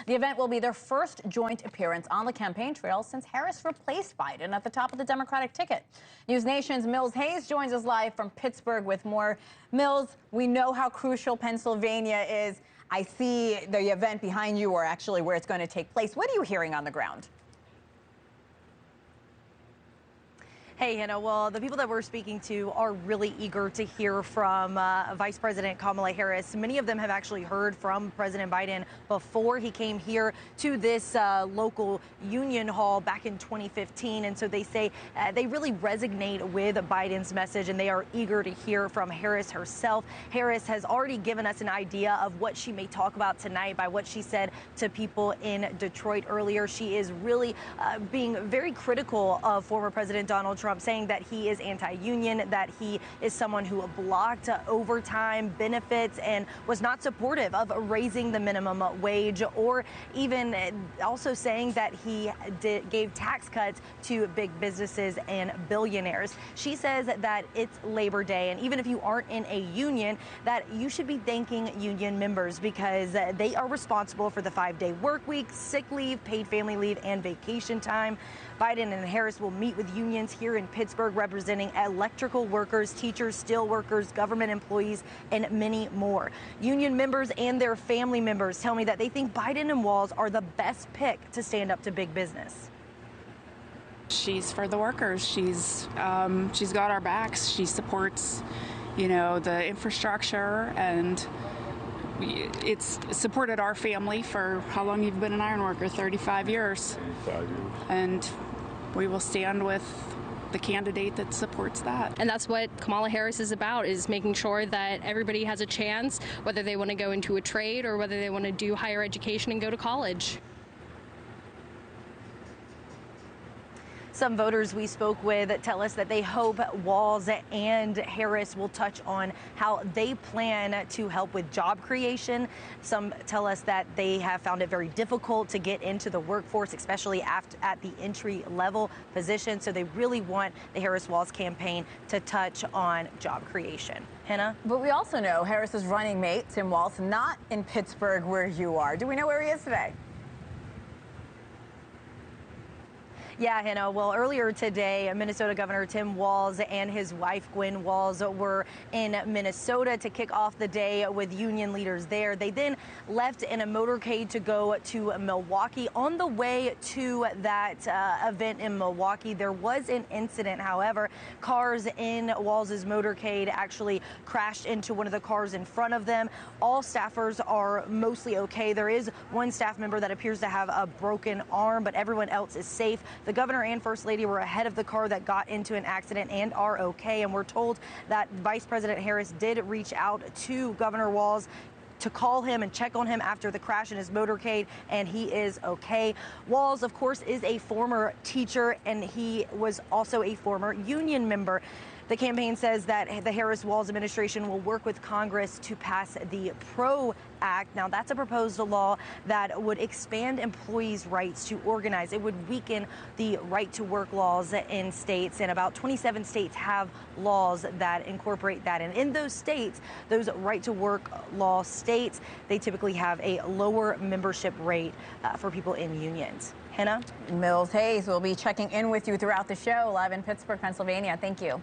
The event will be their first joint appearance on the campaign trail since Harris replaced Biden at the top of the Democratic ticket. News Nation's Mills Hayes joins us live from Pittsburgh with more. Mills, we know how crucial Pennsylvania is. I see the event behind you, or actually where it's going to take place. What are you hearing on the ground? Hey, Hannah. Well, the people that we're speaking to are really eager to hear from Vice President Kamala Harris. Many of them have actually heard from President Biden before he came here to this local union hall back in 2015. And so they say they really resonate with Biden's message, and they are eager to hear from Harris herself. Harris has already given us an idea of what she may talk about tonight by what she said to people in Detroit earlier. She is really being very critical of former President Donald Trump, saying that he is anti-union, that he is someone who blocked overtime benefits and was not supportive of raising the minimum wage, or even also saying that he gave tax cuts to big businesses and billionaires. She says that it's Labor Day, and even if you aren't in a union, that you should be thanking union members because they are responsible for the 5-day work week, sick leave, paid family leave, and vacation time. Biden and Harris will meet with unions here in Pittsburgh representing electrical workers, teachers, steel workers, government employees, and many more. Union members and their family members tell me that they think Biden and Walz are the best pick to stand up to big business. She's for the workers. She's got our backs. She supports, the infrastructure, and it's supported our family for how long you've been an iron worker? 35 years. 35 years. And we will stand with the candidate that supports that. And that's what Kamala Harris is about, is making sure that everybody has a chance, whether they want to go into a trade or whether they want to do higher education and go to college. Some voters we spoke with tell us that they hope Walz and Harris will touch on how they plan to help with job creation. Some tell us that they have found it very difficult to get into the workforce, especially at the entry-level position. So they really want the Harris-Walz campaign to touch on job creation. Hannah? But we also know Harris's running mate, Tim Walz, not in Pittsburgh where you are. Do we know where he is today? Yeah, Hannah. Well, earlier today, Minnesota Governor Tim Walz and his wife, Gwen Walz, were in Minnesota to kick off the day with union leaders there. They then left in a motorcade to go to Milwaukee. On the way to that event in Milwaukee, there was an incident. However, cars in Walz's motorcade actually crashed into one of the cars in front of them. All staffers are mostly okay. There is one staff member that appears to have a broken arm, but everyone else is safe. The governor and first lady were ahead of the car that got into an accident and are okay. And we're told that Vice President Harris did reach out to Governor Walz to call him and check on him after the crash in his motorcade, and he is okay. Walz, of course, is a former teacher, and he was also a former union member. The campaign says that the Harris-Walz administration will work with Congress to pass the PRO Act. Now, that's a proposed law that would expand employees' rights to organize. It would weaken the right-to-work laws in states, and about 27 states have laws that incorporate that. And in those states, those right-to-work law states, they typically have a lower membership rate for people in unions. Hannah? Mills Hayes will be checking in with you throughout the show, live in Pittsburgh, Pennsylvania. Thank you.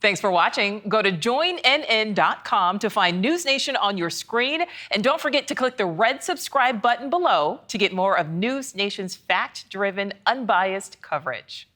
Thanks for watching. Go to joinnn.com to find News Nation on your screen. And don't forget to click the red subscribe button below to get more of News Nation's fact-driven, unbiased coverage.